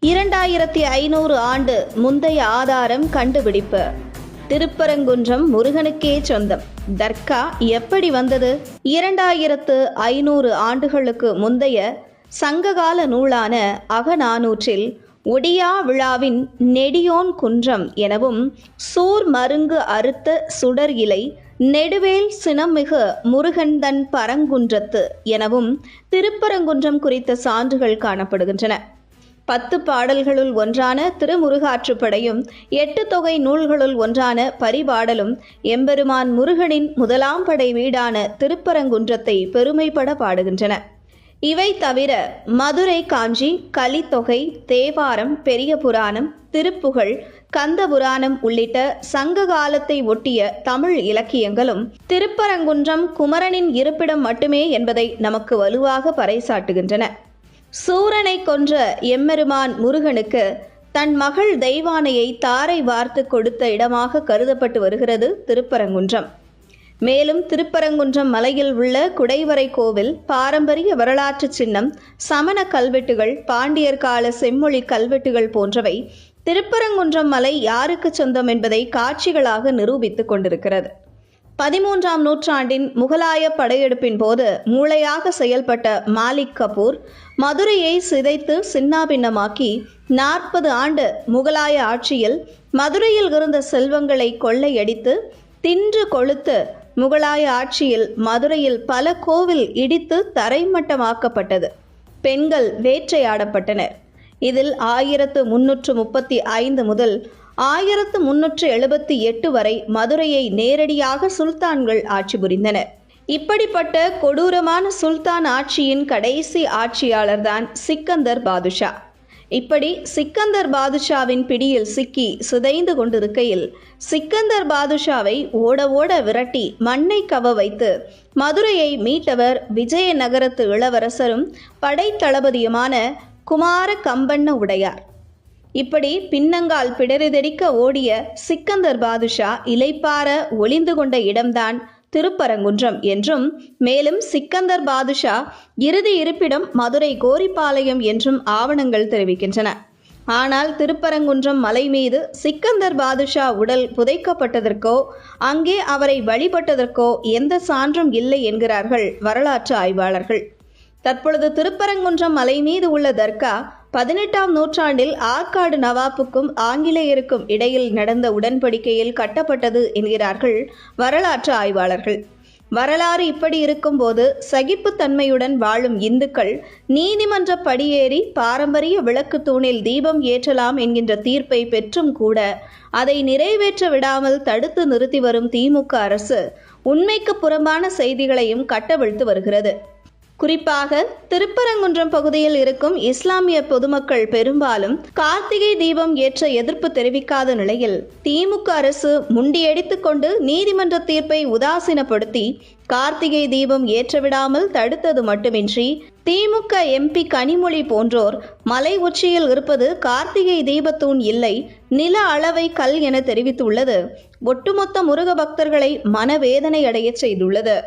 2500 ஆண்டு முந்தைய ஆதாரம் கண்டுபிடிப்பு. திருப்பரங்குன்றம் முருகனுக்கே சொந்தம். தர்கா எப்படி வந்தது? 2500 ஆண்டுகளுக்கு முந்தைய சங்ககால நூலான அகநானூற்றில் ஒடியா விழாவின் நெடியோன் குன்றம் எனவும் சூர் மருங்கு அறுத்த சுடர் இலை நெடுவேல் சினமிகு முருகன்தன் பரங்குன்றத்து எனவும் திருப்பரங்குன்றம் குறித்த சான்றுகள் காணப்படுகின்றன. 10 பாடல்களுள் ஒன்றான திருமுருகாற்றுப்படையும் 8 தொகை நூல்களுள் ஒன்றான பரிபாடலும் எம்பெருமான் முருகனின் முதலாம் படை வீடான திருப்பரங்குன்றத்தை பெருமைப்பட பாடுகின்றன. இவை தவிர மதுரை காஞ்சி, கலித்தொகை, தேவாரம், பெரிய புராணம், திருப்புகழ், கந்த புராணம் உள்ளிட்ட சங்க காலத்தை ஒட்டிய தமிழ் இலக்கியங்களும் திருப்பரங்குன்றம் குமரனின் இருப்பிடம் மட்டுமே என்பதை நமக்கு வலுவாக பறைசாட்டுகின்றன. சூரனை கொன்ற எம்பெருமான் முருகனுக்கு தன் மகள் தெய்வானையை தாரை வார்த்து கொடுத்த இடமாக கருதப்பட்டு வருகிறது திருப்பரங்குன்றம். மேலும் திருப்பரங்குன்றம் மலையில் உள்ள குடைவரை கோவில், பாரம்பரிய வரலாற்று சின்னம், சமண கல்வெட்டுகள், பாண்டியர் கால செம்மொழி கல்வெட்டுகள் போன்றவை திருப்பரங்குன்றம் மலை யாருக்கு சொந்தம் என்பதை காட்சிகளாக நிரூபித்துக் கொண்டிருக்கிறது. 13ஆம் நூற்றாண்டின் முகலாய படையெடுப்பின் போது மூளையாக செயல்பட்ட மாலிக் கபூர் மதுரையை சிதைத்து சின்னாபின்னமாக்கி 40 ஆண்டு முகலாய ஆட்சியில் மதுரையில் இருந்த செல்வங்களை கொள்ளையடித்து தின்று கொளுத்து முகலாய ஆட்சியில் மதுரையில் பல கோவில் இடித்து தரைமட்டமாக்கப்பட்டது. பெண்கள் வேற்றையாடப்பட்டனர். இதில் 1335 முதல் 1378 வரை மதுரையை நேரடியாக சுல்தான்கள் ஆட்சி புரிந்தனர். இப்படிப்பட்ட கொடூரமான சுல்தான் ஆட்சியின் கடைசி ஆட்சியாளர்தான் சிக்கந்தர் பாதுஷா. இப்படி சிக்கந்தர் பாதுஷாவின் பிடியில் சிக்கி சிதைந்து கொண்டிருக்கையில் சிக்கந்தர் பாதுஷாவை ஓட ஓட விரட்டி மண்ணை கவ வைத்து மதுரையை மீட்டவர் விஜயநகரத்து இளவரசரும் படைத்தளபதியுமான குமார கம்பண்ண உடையார். இப்படி பின்னங்கால் பிடரிதடிக்க ஓடிய சிக்கந்தர் பாதுஷா இலைப்பார ஒளிந்து கொண்ட இடம்தான் திருப்பரங்குன்றம் என்றும், மேலும் சிக்கந்தர் பாதுஷா இறுதி இருப்பிடம் மதுரை கோரிப்பாளையம் என்றும் ஆவணங்கள் தெரிவிக்கின்றன. ஆனால் திருப்பரங்குன்றம் மலை மீது சிக்கந்தர் பாதுஷா உடல் புதைக்கப்பட்டதற்கோ அங்கே அவரை வழிபட்டதற்கோ எந்த சான்றும் இல்லை என்கிறார்கள் வரலாற்று ஆய்வாளர்கள். தற்பொழுது திருப்பரங்குன்றம் மலை மீது உள்ள தர்கா 18ஆம் நூற்றாண்டில் ஆற்காடு நவாப்புக்கும் ஆங்கிலேயருக்கும் இடையில் நடந்த உடன்படிக்கையில் கட்டப்பட்டது என்கிறார்கள் வரலாற்று ஆய்வாளர்கள். வரலாறு இப்படி இருக்கும்போது சகிப்புத்தன்மையுடன் வாழும் இந்துக்கள் நீதிமன்ற படியேறி பாரம்பரிய விளக்கு தூணில் தீபம் ஏற்றலாம் என்கின்ற தீர்ப்பை பெற்றும் கூட அதை நிறைவேற்ற விடாமல் தடுத்து நிறுத்தி வரும் திமுக அரசு உண்மைக்கு புறம்பான செய்திகளையும் கட்டவிழ்த்து வருகிறது. குறிப்பாக திருப்பரங்குன்றம் பகுதியில் இருக்கும் இஸ்லாமிய பொதுமக்கள் பெரும்பாலும் கார்த்திகை தீபம் ஏற்ற எதிர்ப்பு தெரிவிக்காத நிலையில் திமுக அரசு முண்டியடித்துக் கொண்டு நீதிமன்ற தீர்ப்பை உதாசீனப்படுத்தி கார்த்திகை தீபம் ஏற்றவிடாமல் தடுத்தது மட்டுமின்றி திமுக எம்பி கனிமொழி போன்றோர் மலை உச்சியில் இருப்பது கார்த்திகை தீபத்தூண் இல்லை, நில அளவை கல் என தெரிவித்துள்ளது ஒட்டுமொத்த முருக பக்தர்களை மனவேதனை அடைய செய்துள்ளது.